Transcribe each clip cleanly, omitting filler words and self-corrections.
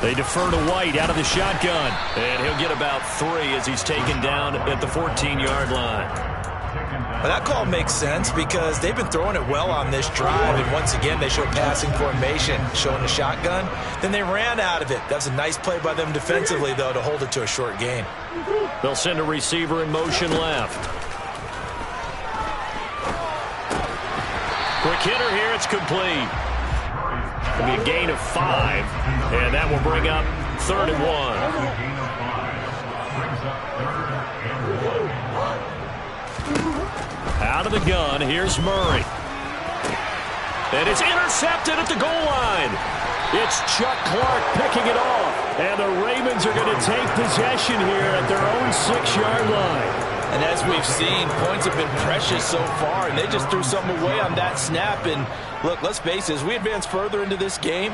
They defer to White out of the shotgun. And he'll get about 3 as he's taken down at the 14-yard line. Well, that call makes sense because they've been throwing it well on this drive. And once again, they show passing formation, showing the shotgun. Then they ran out of it. That's a nice play by them defensively, though, to hold it to a short gain. They'll send a receiver in motion left. Quick hitter here. It's complete. It'll be a gain of 5, and that will bring up 3rd and 1. Out of the gun, here's Murray. And it's intercepted at the goal line. It's Chuck Clark picking it off. And the Ravens are going to take possession here at their own 6-yard line. And as we've seen, points have been precious so far, and they just threw something away on that snap. And look, let's face it, as we advance further into this game,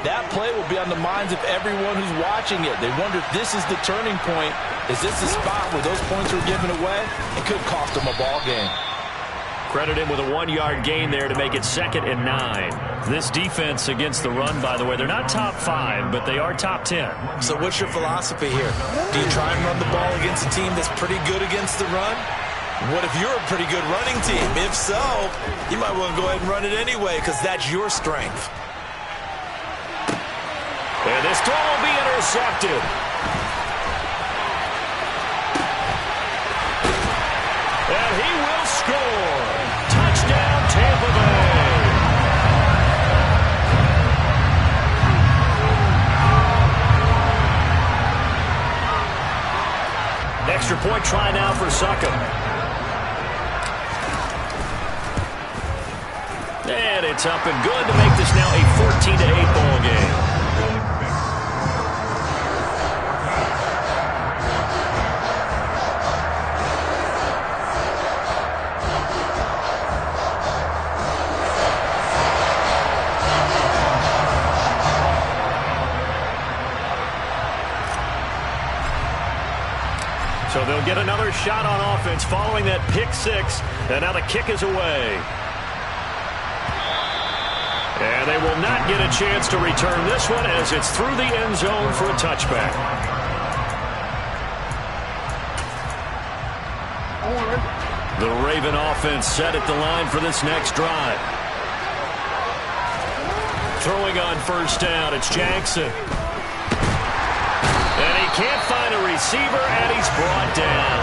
that play will be on the minds of everyone who's watching it. They wonder if this is the turning point. Is this the spot where those points were given away? It could cost them a ball game. Credit him with a 1-yard gain there to make it 2nd and 9. This defense against the run, by the way, they're not top 5, but they are top 10. So what's your philosophy here? Do you try and run the ball against a team that's pretty good against the run? What if you're a pretty good running team? If so, you might want to go ahead and run it anyway because that's your strength. And this throw will be intercepted. And he will score. Touchdown, Tampa Bay. Extra point try now for Suckham. And it's up and good to make this now a 14-8 ball game. So they'll get another shot on offense following that pick 6. And now the kick is away. And they will not get a chance to return this one as it's through the end zone for a touchback. The Raven offense set at the line for this next drive. Throwing on first down, it's Jackson. And he can't find a receiver, and he's brought down.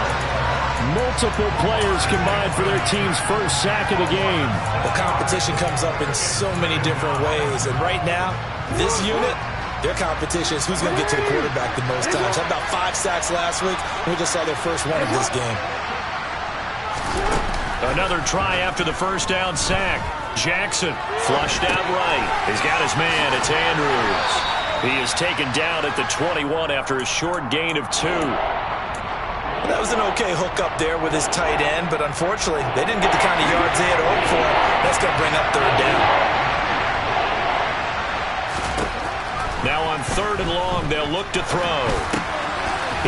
Multiple players combined for their team's first sack of the game. The competition comes up in so many different ways. And right now, this unit, their competition is who's going to get to the quarterback the most times. Had about 5 sacks last week. We just saw their first one of this game. Another try after the first down sack. Jackson flushed out right. He's got his man. It's Andrews. He is taken down at the 21 after a short gain of 2. That was an okay hook up there with his tight end, but unfortunately, they didn't get the kind of yards they had hoped for. That's going to bring up 3rd down. Now on 3rd and long, they'll look to throw.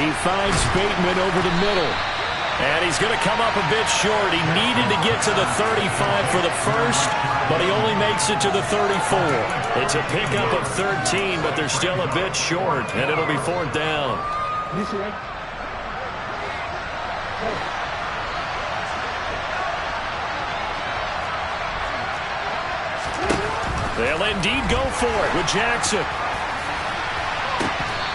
He finds Bateman over the middle. And he's going to come up a bit short. He needed to get to the 35 for the first, but he only makes it to the 34. It's a pickup of 13, but they're still a bit short, and it'll be 4th down. They'll indeed go for it with Jackson.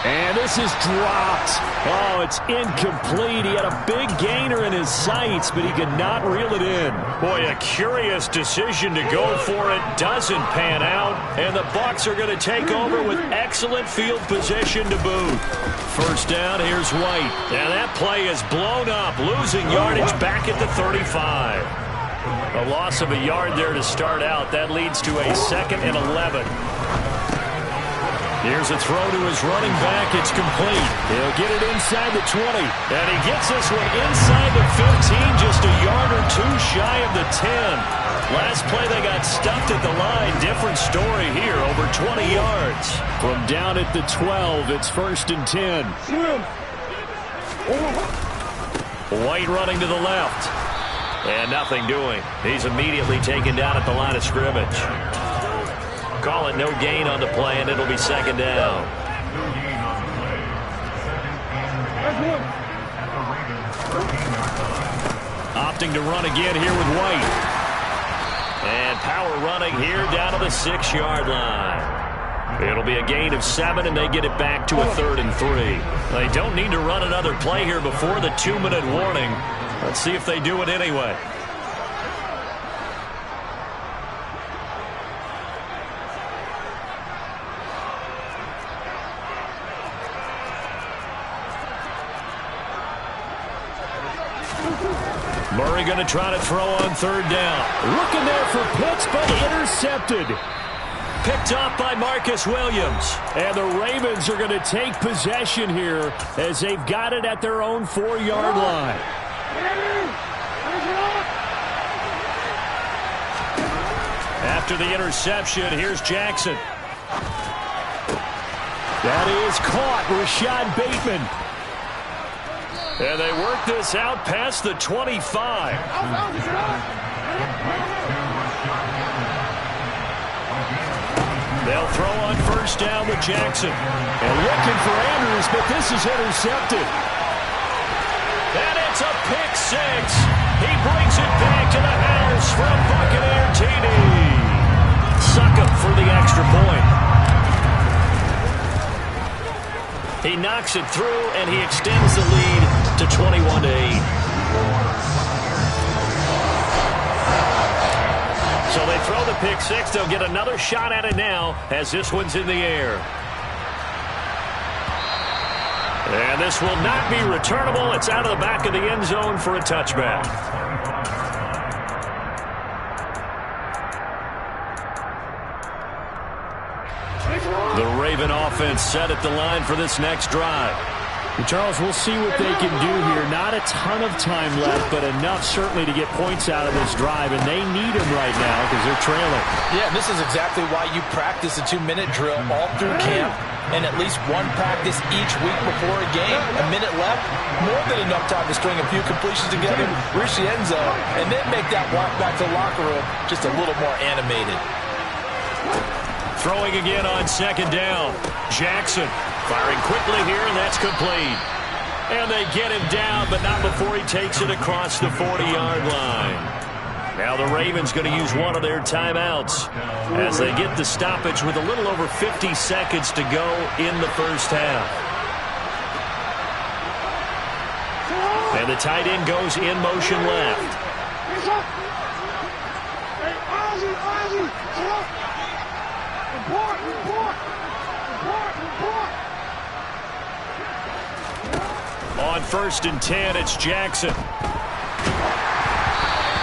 And this is dropped. Oh, it's incomplete. He had a big gainer in his sights, but he could not reel it in. Boy, a curious decision to go for it. Doesn't pan out. And the Bucs are going to take over with excellent field position to boot. First down, here's White. And that play is blown up. Losing yardage back at the 35. A loss of a yard there to start out. That leads to a 2nd and 11. Here's a throw to his running back. It's complete. He'll get it inside the 20. And he gets this one inside the 15, just a yard or 2 shy of the 10. Last play they got stuffed at the line. Different story here, over 20 yards. From down at the 12, it's 1st and 10. White running to the left. And nothing doing. He's immediately taken down at the line of scrimmage. call it no gain on the play, and it'll be second down. Opting to run again here with White. And power running here down to the 6-yard line. It'll be a gain of 7, and they get it back to a 3rd and 3. They don't need to run another play here before the 2-minute warning. Let's see if they do it anyway. Murray going to try to throw on 3rd down. Looking there for Pitts, but intercepted. Picked off by Marcus Williams. And the Ravens are going to take possession here as they've got it at their own 4-yard line. After the interception, here's Jackson. That is caught. Rashad Bateman. And they work this out past the 25. They'll throw on 1st down with Jackson. And looking for Andrews, but this is intercepted. And it's a pick 6. He brings it back to the house from Buccaneer TD. Succop for the extra point. He knocks it through, and he extends the lead to 21-8. So they throw the pick 6. They'll get another shot at it now as this one's in the air. And this will not be returnable. It's out of the back of the end zone for a touchback. The Raven offense set at the line for this next drive. And Charles, we'll see what they can do here. Not a ton of time left, but enough certainly to get points out of this drive, and they need them right now because they're trailing. Yeah, this is exactly why you practice a 2-minute drill all through camp and at least one practice each week before a game. A minute left, more than enough time to string a few completions together, reach the end zone, and then make that walk back to the locker room just a little more animated. Throwing again on 2nd down. Jackson firing quickly here, and that's complete. And they get him down, but not before he takes it across the 40-yard line. Now the Ravens going to use one of their timeouts as they get the stoppage with a little over 50 seconds to go in the first half. And the tight end goes in motion left. On 1st and 10, it's Jackson.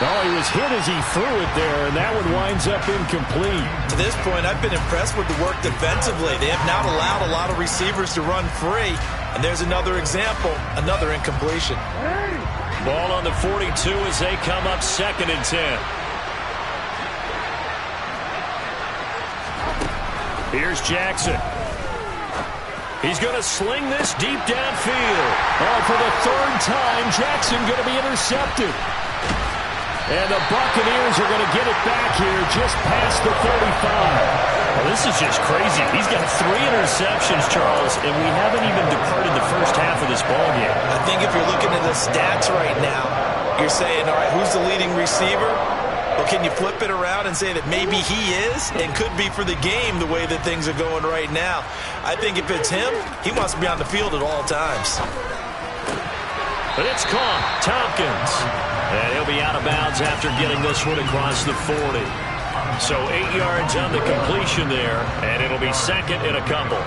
Oh, he was hit as he threw it there, and that one winds up incomplete. To this point, I've been impressed with the work defensively. They have not allowed a lot of receivers to run free. And there's another example, another incompletion. Ball on the 42 as they come up 2nd and 10. Here's Jackson. He's going to sling this deep downfield. Oh, for the 3rd time, Jackson going to be intercepted. And the Buccaneers are going to get it back here just past the 35. Well, this is just crazy. He's got 3 interceptions, Charles, and we haven't even departed the first half of this ballgame. I think if you're looking at the stats right now, you're saying, all right, who's the leading receiver? Or can you flip it around and say that maybe he is and could be for the game the way that things are going right now? I think if it's him, he wants to be on the field at all times. But it's caught. Tompkins. And he'll be out of bounds after getting this one across the 40. So 8 yards on the completion there, and it'll be 2nd and a couple.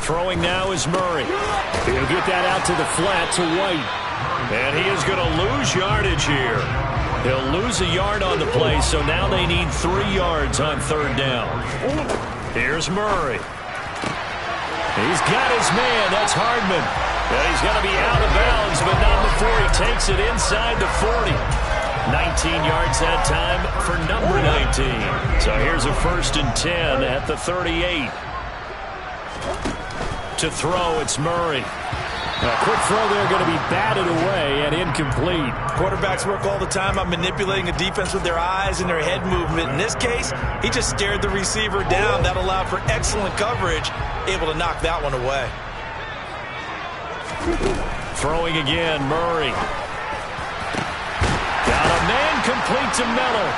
Throwing now is Murray. He'll get that out to the flat to White. And he is going to lose yardage here. He'll lose a yard on the play, so now they need 3 yards on 3rd down. Here's Murray. He's got his man. That's Hardman. And he's going to be out of bounds, but not before he takes it inside the 40. 19 yards that time for number 19. So here's a 1st and 10 at the 38. To throw, it's Murray. A quick throw there going to be batted away and incomplete. Quarterbacks work all the time on manipulating a defense with their eyes and their head movement. In this case, he just stared the receiver down. That allowed for excellent coverage, able to knock that one away. Throwing again, Murray. Got a man complete to Miller.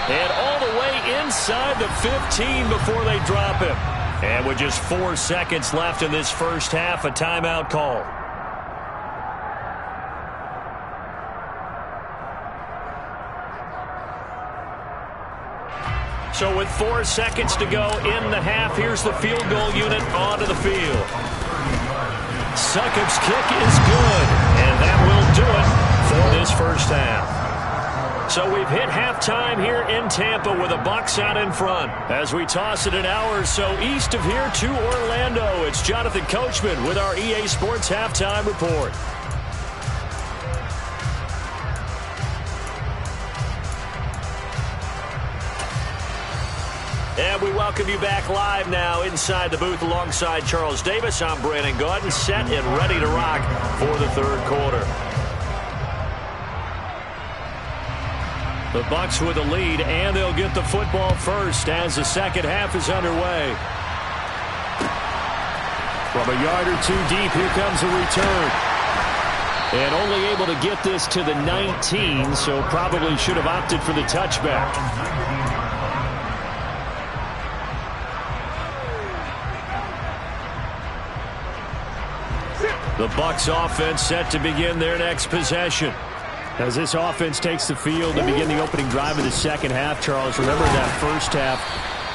And all the way inside the 15 before they drop him. And with just 4 seconds left in this first half, a timeout call. So with 4 seconds to go in the half, here's the field goal unit onto the field. Succop's kick is good, and that will do it for this first half. So we've hit halftime here in Tampa with the Bucs out in front. As we toss it an hour or so east of here to Orlando, it's Jonathan Coachman with our EA Sports Halftime Report. And we welcome you back live now inside the booth alongside Charles Davis. I'm Brandon Gaudin, set and ready to rock for the third quarter. The Bucs with the lead, and they'll get the football first as the second half is underway. From a yard or two deep, here comes a return. And only able to get this to the 19, so probably should have opted for the touchback. The Bucs offense set to begin their next possession. As this offense takes the field to begin the opening drive of the second half, Charles, remember that first half,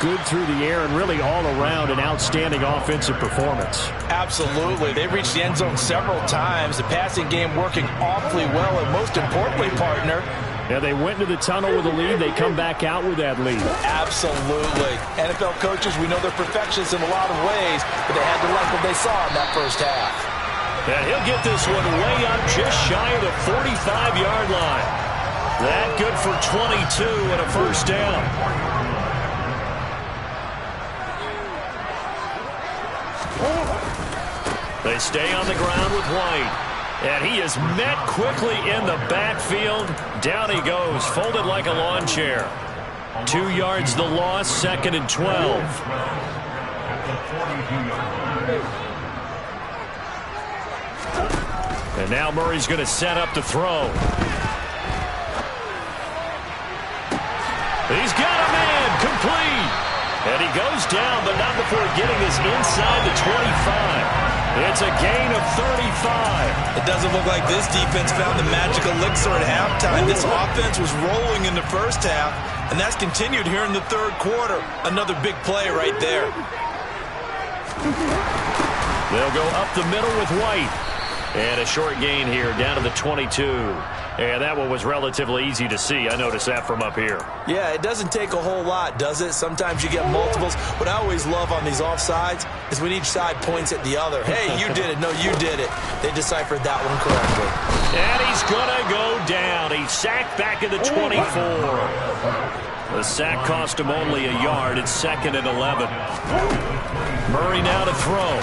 good through the air and really all around an outstanding offensive performance. Absolutely. They reached the end zone several times. The passing game working awfully well, and most importantly, partner, yeah, they went into the tunnel with a lead. They come back out with that lead. Absolutely. NFL coaches, we know they're perfectionists in a lot of ways, but they had to like what they saw in that first half. And he'll get this one way up just shy of the 45-yard line. That good for 22 and a first down. They stay on the ground with White. And he is met quickly in the backfield. Down he goes, folded like a lawn chair. 2 yards the loss, 2nd and 12. And now Murray's going to set up to throw. He's got a man complete. And he goes down, but not before getting this inside the 25. It's a gain of 35. It doesn't look like this defense found the magical elixir at halftime. This offense was rolling in the first half, and that's continued here in the third quarter. Another big play right there. They'll go up the middle with White. And a short gain here down to the 22. And that one was relatively easy to see. I noticed that from up here. Yeah, it doesn't take a whole lot, does it? Sometimes you get multiples. What I always love on these offsides is when each side points at the other. Hey, you did it. No, you did it. They deciphered that one correctly. And he's going to go down. He's sacked back at the 24. The sack cost him only a yard. It's 2nd and 11. Murray now to throw.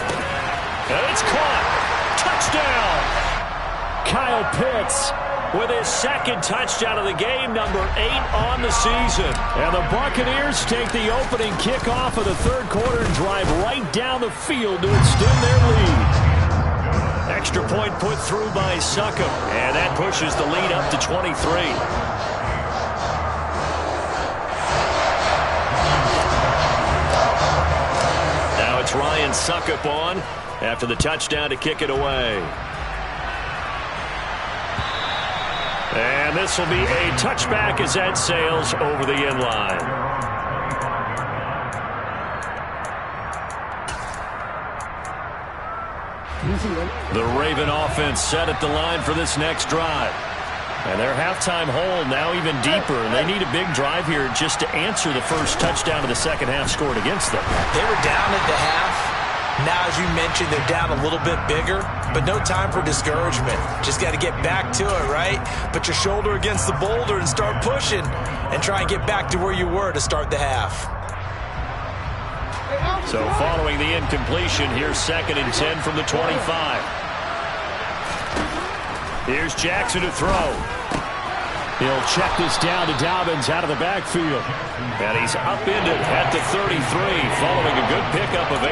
And it's caught. Touchdown! Kyle Pitts with his second touchdown of the game, number 8 on the season. And the Buccaneers take the opening kickoff of the third quarter and drive right down the field to extend their lead. Extra point put through by Succop, and that pushes the lead up to 23. Now it's Ryan Succop on after the touchdown to kick it away. And this will be a touchback as that sails over the end line. The Raven offense set at the line for this next drive. And their halftime hole now even deeper. And they need a big drive here just to answer the first touchdown of the second half scored against them. They were down at the half. Now, as you mentioned, they're down a little bit bigger, but no time for discouragement. Just got to get back to it, right? Put your shoulder against the boulder and start pushing and try and get back to where you were to start the half. So following the incompletion, here's 2nd and 10 from the 25. Here's Jackson to throw. He'll check this down to Dobbins out of the backfield. And he's upended at the 33 following a good pickup of 8.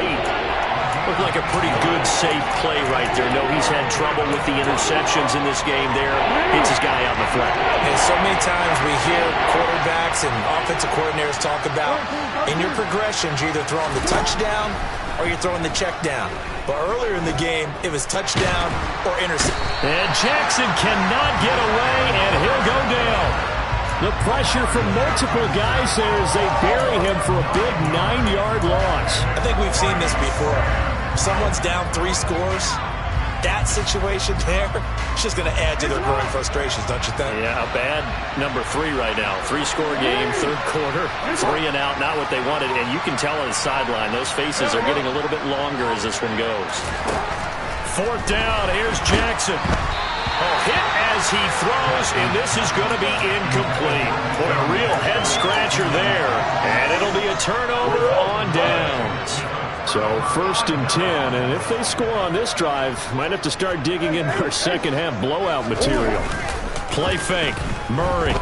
Looked like a pretty good, safe play right there. No, he's had trouble with the interceptions in this game there. Hits his guy out in the flat. And so many times we hear quarterbacks and offensive coordinators talk about in your progressions, you're either throwing the touchdown or you're throwing the check down. But earlier in the game, it was touchdown or interception. And Jackson cannot get away, and he'll go down. The pressure from multiple guys there as they bury him for a big 9-yard loss. I think we've seen this before. Someone's down 3 scores. That situation there, it's just going to add to their growing frustrations, don't you think? Yeah, a bad number 3 right now. 3-score game, third quarter, 3 and out, not what they wanted. And you can tell on the sideline, those faces are getting a little bit longer as this one goes. 4th down, here's Jackson. Oh, hit as he throws, and this is going to be incomplete. Boy, a real head-scratcher there. And it'll be a turnover on downs. So 1st and 10, and if they score on this drive, might have to start digging in their second-half blowout material. Play fake, Murray.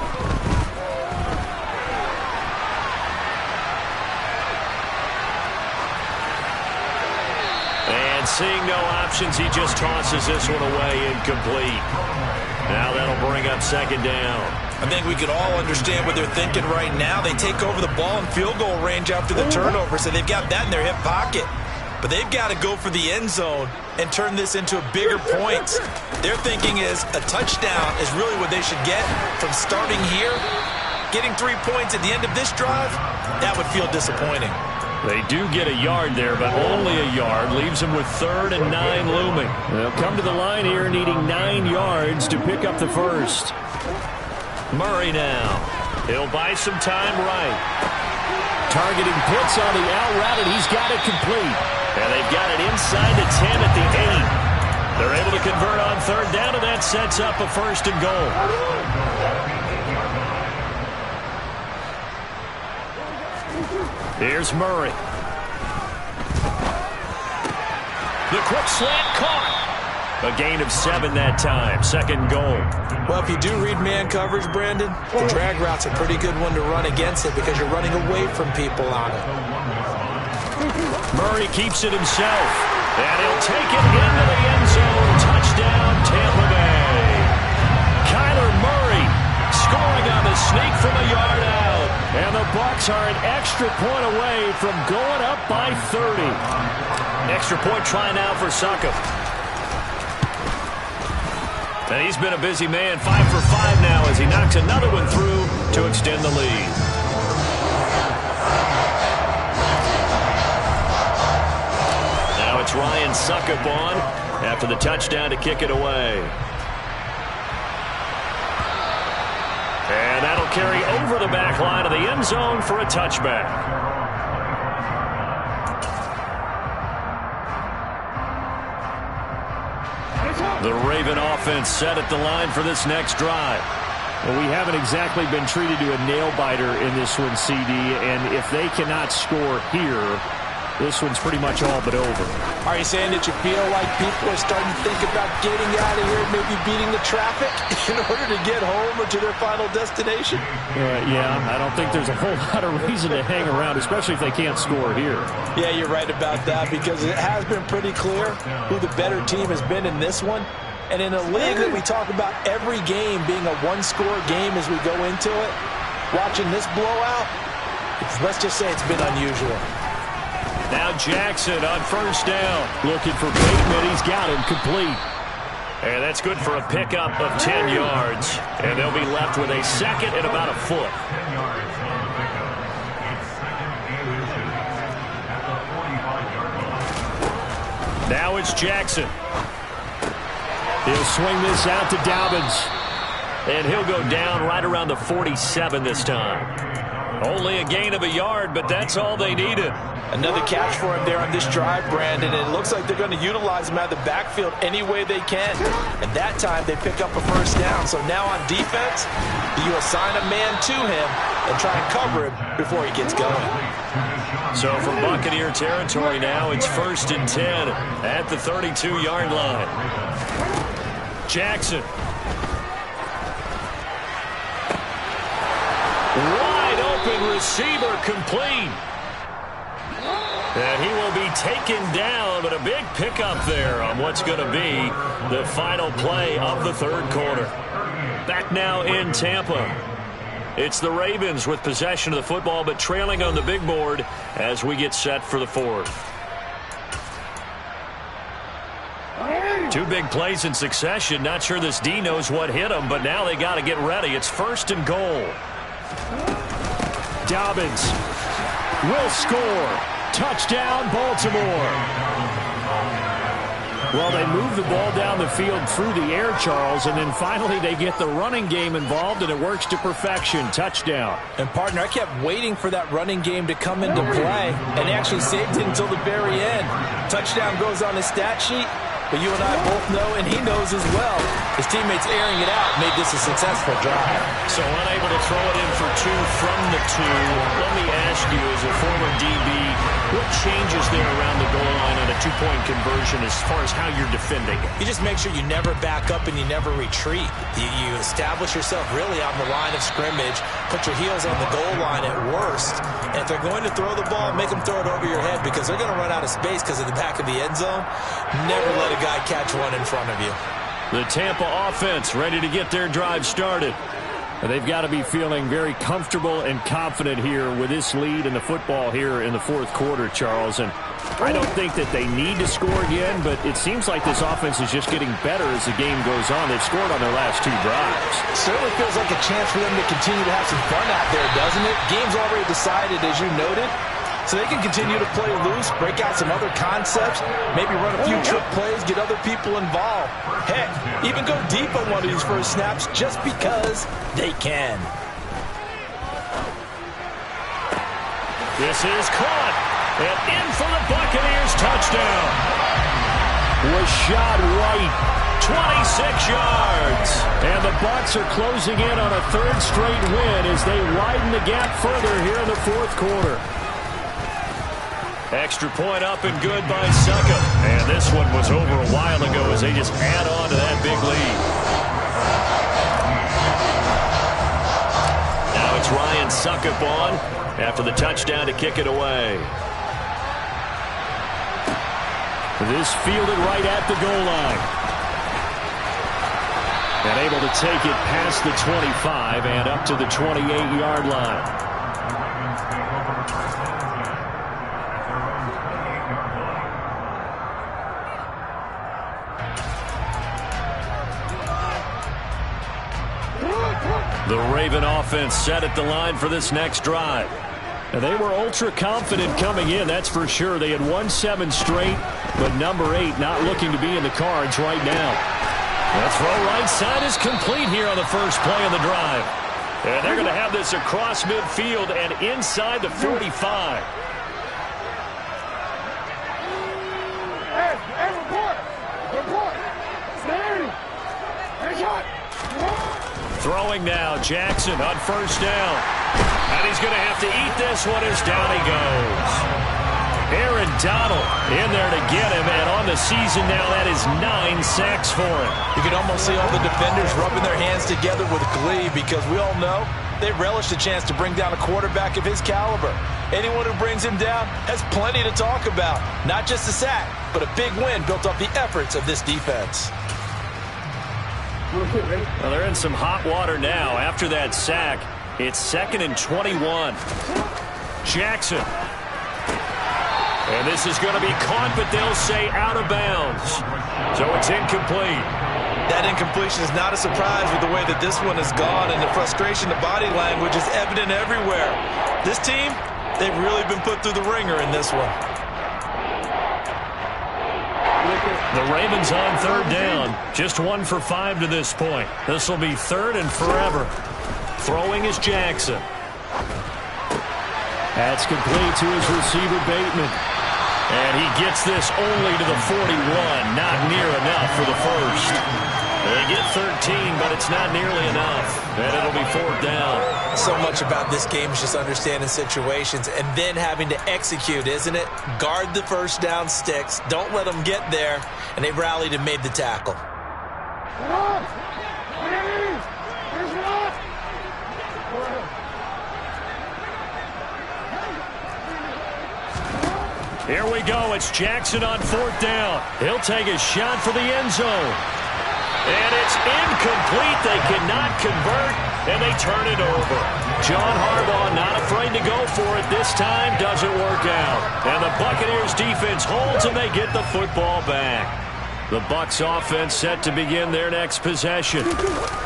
And seeing no options, he just tosses this one away, incomplete. Now that'll bring up 2nd down. I think we could all understand what they're thinking right now. They take over the ball in field goal range after the turnover, so they've got that in their hip pocket. But they've got to go for the end zone and turn this into bigger points. Their thinking is a touchdown is really what they should get from starting here. Getting 3 points at the end of this drive, that would feel disappointing. They do get a yard there, but only a yard. Leaves them with 3rd and 9 looming. They'll come to the line here needing 9 yards to pick up the first. Murray now. He'll buy some time right. Targeting Pitts on the out route, and he's got it complete. And they've got it inside the 10 at the 8. They're able to convert on 3rd down, and that sets up a 1st and goal. Here's Murray. The quick slant caught. A gain of 7 that time. 2nd goal. Well, if you do read man coverage, Brandon, the drag route's a pretty good one to run against it because you're running away from people on it. Murray keeps it himself. And he'll take it into the end zone. Touchdown, Tampa Bay. Kyler Murray scoring on the sneak from a yard out. And the Bucs are an extra point away from going up by 30. Extra point try now for Suckup. And he's been a busy man, 5 for 5 now as he knocks another one through to extend the lead. Now it's Ryan Suckup on after the touchdown to kick it away. And that'll carry over the back line of the end zone for a touchback. The Raven offense set at the line for this next drive. Well, we haven't exactly been treated to a nail-biter in this one, CD, and if they cannot score here, this one's pretty much all but over. Are you saying that you feel like people are starting to think about getting out of here, maybe beating the traffic in order to get home or to their final destination? Yeah, I don't think there's a whole lot of reason to hang around, especially if they can't score here. Yeah, you're right about that because it has been pretty clear who the better team has been in this one. And in a league that we talk about every game being a one-score game as we go into it, watching this blowout, let's just say it's been unusual. Now Jackson on 1st down. Looking for Bateman. He's got him complete. And that's good for a pickup of 10 yards. And they'll be left with a 2nd and about a foot. Now it's Jackson. He'll swing this out to Dobbins. And he'll go down right around the 47 this time. Only a gain of a yard, but that's all they needed. Another catch for him there on this drive, Brandon. And it looks like they're going to utilize him out of the backfield any way they can. And that time they pick up a 1st down. So now on defense, you assign a man to him and try and cover him before he gets going. So from Buccaneer territory now, it's 1st and 10 at the 32-yard line. Jackson. Wide open receiver, complete. And he will be taken down, but a big pickup there on what's going to be the final play of the third quarter. Back now in Tampa. It's the Ravens with possession of the football, but trailing on the big board as we get set for the fourth. Two big plays in succession. Not sure this D knows what hit him, but now they got to get ready. It's 1st and goal. Dobbins will score. Touchdown, Baltimore. Well, they move the ball down the field through the air, Charles, and then finally they get the running game involved, and it works to perfection. Touchdown. And, partner, I kept waiting for that running game to come into play, and they actually saved it until the very end. Touchdown goes on his stat sheet, but you and I both know, and he knows as well, his teammates airing it out made this a successful drive. So unable to throw it in for 2 from the 2. Let me ask you, as a former DB, what changes there around the goal line on a 2-point conversion as far as how you're defending it? You just make sure you never back up and you never retreat. You establish yourself really on the line of scrimmage, put your heels on the goal line at worst, and if they're going to throw the ball, make them throw it over your head because they're going to run out of space because of the back of the end zone. Never let a guy catch one in front of you. The Tampa offense ready to get their drive started. They've got to be feeling very comfortable and confident here with this lead in the football here in the fourth quarter, Charles. And I don't think that they need to score again, but it seems like this offense is just getting better as the game goes on. They've scored on their last 2 drives. Certainly feels like a chance for them to continue to have some fun out there, doesn't it? Game's already decided, as you noted. So they can continue to play loose, break out some other concepts, maybe run a few trick plays, get other people involved. Heck, even go deep on one of these first snaps just because they can. This is caught. And in for the Buccaneers touchdown. Was shot right. 26 yards. And the Bucs are closing in on a 3rd straight win as they widen the gap further here in the fourth quarter. Extra point up and good by Succop. And this one was over a while ago as they just add on to that big lead. Now it's Ryan Succop on after the touchdown to kick it away. This fielded right at the goal line. And able to take it past the 25 and up to the 28-yard line. The Raven offense set at the line for this next drive. And they were ultra confident coming in, that's for sure. They had won 7 straight, but number 8 not looking to be in the cards right now. The throw right side is complete here on the first play of the drive. And they're going to have this across midfield and inside the 45. Throwing now, Jackson on first down. And he's going to have to eat this one as down he goes. Aaron Donald in there to get him, and on the season now, that is 9 sacks for him. You can almost see all the defenders rubbing their hands together with glee because we all know they relish the chance to bring down a quarterback of his caliber. Anyone who brings him down has plenty to talk about. Not just a sack, but a big win built off the efforts of this defense. Well, they're in some hot water now. After that sack, it's 2nd and 21. Jackson. And this is going to be caught, but they'll say out of bounds. So it's incomplete. That incompletion is not a surprise with the way that this one has gone, and the frustration, the body language is evident everywhere. This team, they've really been put through the ringer in this one. The Ravens on 3rd down. Just 1 for 5 to this point. This will be 3rd and forever. Throwing is Jackson. That's complete to his receiver, Bateman. And he gets this only to the 41. Not near enough for the first. They get 13, but it's not nearly enough. And it'll be 4th down. So much about this game is just understanding situations and then having to execute, isn't it? Guard the first down sticks. Don't let them get there. And they rallied and made the tackle. Here we go. It's Jackson on 4th down. He'll take a shot for the end zone. And it's incomplete. They cannot convert, and they turn it over. John Harbaugh not afraid to go for it. This time doesn't work out. And the Buccaneers defense holds, and they get the football back. The Bucs offense set to begin their next possession.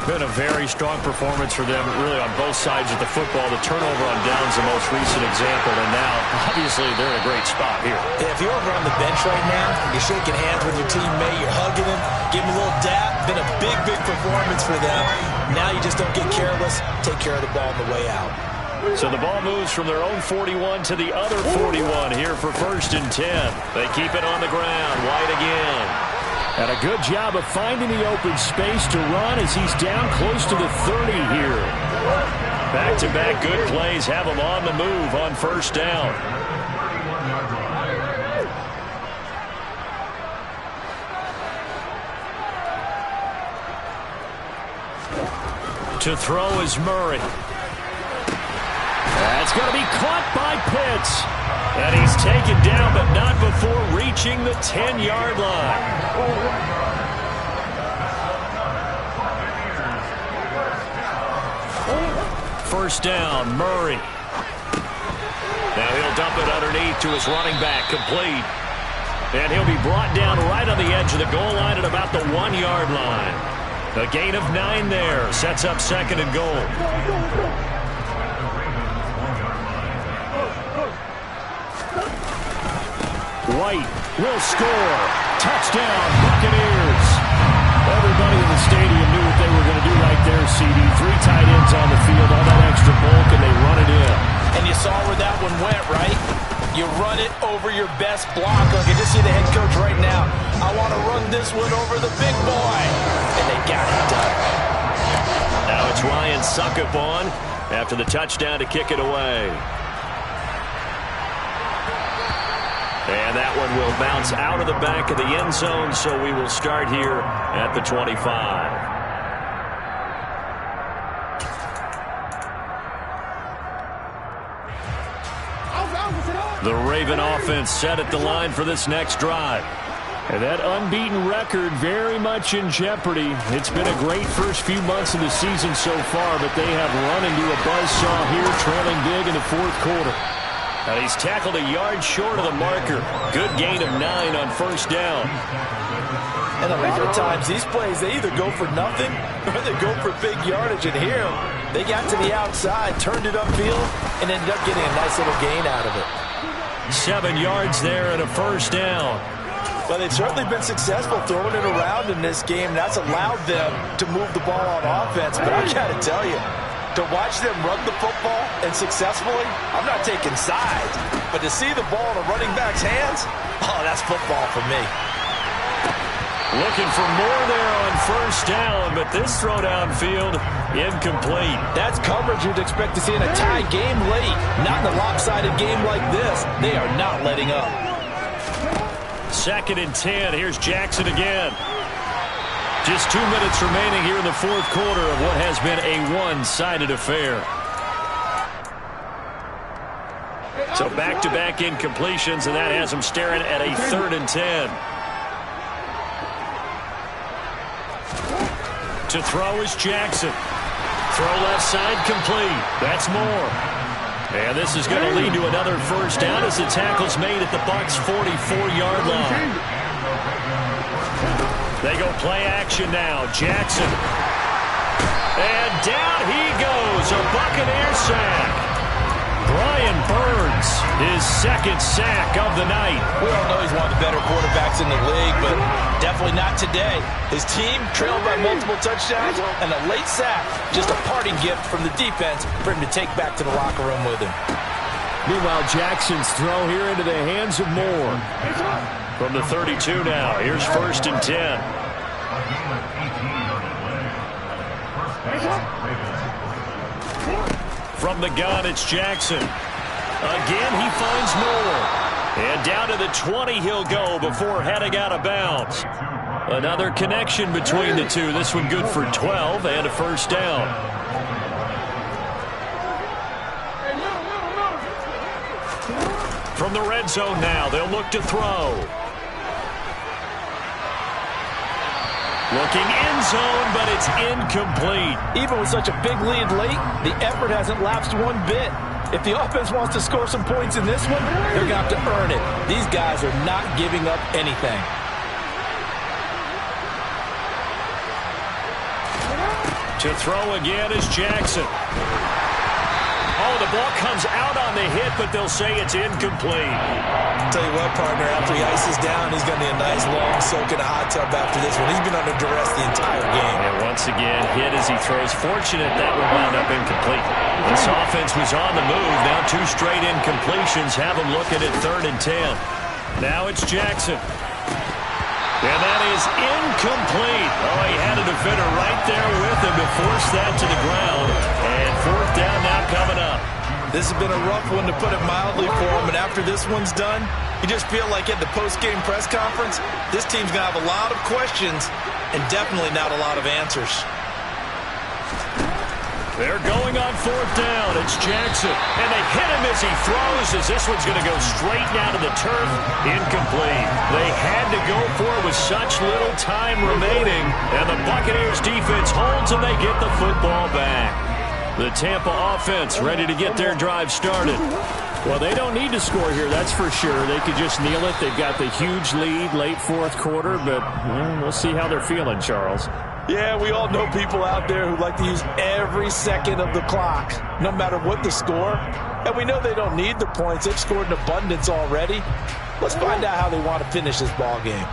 Been a very strong performance for them, really on both sides of the football. The turnover on downs the most recent example, and now, obviously, they're in a great spot here. Yeah, if you're over on the bench right now, you're shaking hands with your teammate, you're hugging him, giving him a little dap. Been a big, big performance for them. Now you just don't get careless. Take care of the ball on the way out. So the ball moves from their own 41 to the other 41 here for 1st and 10. They keep it on the ground. White again. And a good job of finding the open space to run as he's down close to the 30 here. Back-to-back good plays have him on the move on 1st down. To throw is Murray. That's going to be caught by Pitts. And he's taken down, but not before reaching the 10-yard line. 1st down, Murray. Now he'll dump it underneath to his running back, complete. And he'll be brought down right on the edge of the goal line at about the 1-yard line. A gain of 9 there, sets up 2nd and goal. White will score. Touchdown, Buccaneers. Everybody in the stadium knew what they were going to do right there, CD. 3 tight ends on the field, all that extra bulk, and they run it in. And you saw where that one went, right? You run it over your best blocker. I can just see the head coach right now. I want to run this one over the big boy. And they got it done. Now it's Ryan Suckup on after the touchdown to kick it away. And that one will bounce out of the back of the end zone, so we will start here at the 25. The Raven offense set at the line for this next drive. And that unbeaten record very much in jeopardy. It's been a great first few months of the season so far, but they have run into a buzzsaw here, trailing big in the 4th quarter. And he's tackled a yard short of the marker. Good gain of 9 on 1st down. And a lot of times, these plays, they either go for nothing or they go for big yardage. And here, they got to the outside, turned it upfield, and ended up getting a nice little gain out of it. 7 yards there and a 1st down. Well, they've certainly been successful throwing it around in this game. That's allowed them to move the ball on offense. But I got to tell you, to watch them run the football and successfully, I'm not taking sides. But to see the ball in a running back's hands, oh, that's football for me. Looking for more there on 1st down, but this throw downfield, incomplete. That's coverage you'd expect to see in a tie game late. Not in a lopsided game like this. They are not letting up. 2nd and 10. Here's Jackson again. Just 2 minutes remaining here in the 4th quarter of what has been a one-sided affair. So back-to-back incompletions, and that has them staring at a 3rd and 10. To throw is Jackson. Throw left side complete. That's more. And this is going to lead to another 1st down as the tackle's made at the Bucs' 44-yard line. They go play action now. Jackson. And down he goes. A Buccaneer sack. Brian Burns, his 2nd sack of the night. We all know he's one of the better quarterbacks in the league, but definitely not today. His team trailed by multiple touchdowns, and a late sack, just a parting gift from the defense for him to take back to the locker room with him. Meanwhile, Jackson's throw here into the hands of Moore. From the 32 now, here's 1st and 10. From the gun, it's Jackson. Again, he finds Moore. And down to the 20 he'll go before heading out of bounds. Another connection between the two. This one good for 12 and a 1st down. From the red zone now, they'll look to throw. Looking end zone, but it's incomplete. Even with such a big lead late, the effort hasn't lapsed one bit. If the offense wants to score some points in this one, they're going to have to earn it. These guys are not giving up anything. To throw again is Jackson. Oh, the ball comes out on the hit, but they'll say it's incomplete. Tell you what, partner, after he ices down, he's going to need a nice long soak in a hot tub after this one. He's been under duress the entire game. And once again, hit as he throws. Fortunate that one wound up incomplete. This offense was on the move. Now 2 straight incompletions have him looking at 3rd and 10. Now it's Jackson. And that is incomplete. Oh, he had a defender right there with him to force that to the ground. And 4th down now coming up. This has been a rough one, to put it mildly, for him. And after this one's done, you just feel like at the post-game press conference, this team's going to have a lot of questions and definitely not a lot of answers. They're going on 4th down. It's Jackson. And they hit him as he throws, as this one's going to go straight down to the turf. Incomplete. They had to go for it with such little time remaining. And the Buccaneers defense holds and they get the football back. The Tampa offense ready to get their drive started. Well, they don't need to score here, that's for sure. They could just kneel it. They've got the huge lead late 4th quarter, but we'll see how they're feeling, Charles. Yeah, we all know people out there who like to use every second of the clock, no matter what the score. And we know they don't need the points. They've scored in abundance already. Let's find out how they want to finish this ball game.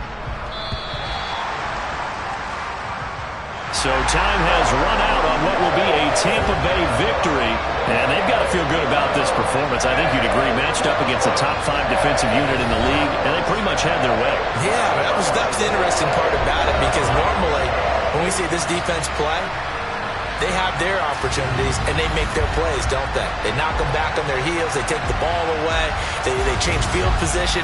So time has run out on what will be a Tampa Bay victory. And they've got to feel good about this performance. I think you'd agree, matched up against the top 5 defensive unit in the league, and they pretty much had their way. Yeah, that was the interesting part about it, because normally when we see this defense play, they have their opportunities and they make their plays, don't they? They knock them back on their heels. They take the ball away. They change field position.